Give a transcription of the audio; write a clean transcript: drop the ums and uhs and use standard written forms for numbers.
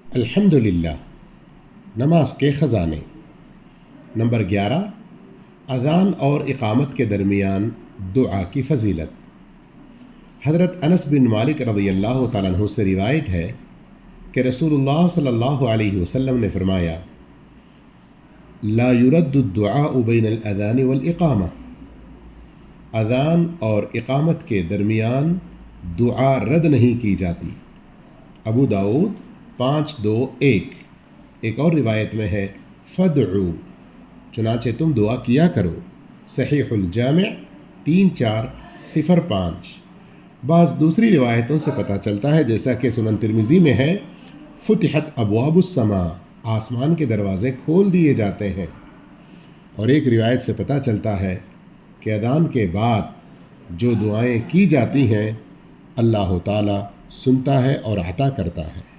अल्हम्दुलिल्लाह। नमाज के ख़जाने। नंबर 11, अज़ान और इक़ामत के दरमियान दुआ की फ़जीलत। हज़रत अनस बिन मालिक रज़ियल्लाहु तआला अन्हु से रिवायत है कि रसूलुल्लाह सल्लल्लाहु अलैहि वसल्लम ने फरमाया, ला युरद्दु दुआउ बैनल अज़ान वल इक़ामा। अज़ान और इक़ामत के दरमियान दुआ रद्द नहीं की जाती। अबू दाऊद 521। एक और रिवायत में है फ़दउ, चुनाचे तुम दुआ किया करो। सहीहुल जामे 3405। बाज़ दूसरी रिवायतों से पता चलता है, जैसा कि सुनन तिर्मिज़ी में है, फ़ुतिहत अब्वाबुस समा, आसमान के दरवाज़े खोल दिए जाते हैं। और एक रिवायत से पता चलता है कि अज़ान के बाद जो दुआएं की जाती हैं अल्लाह ताला सुनता है और अता करता है।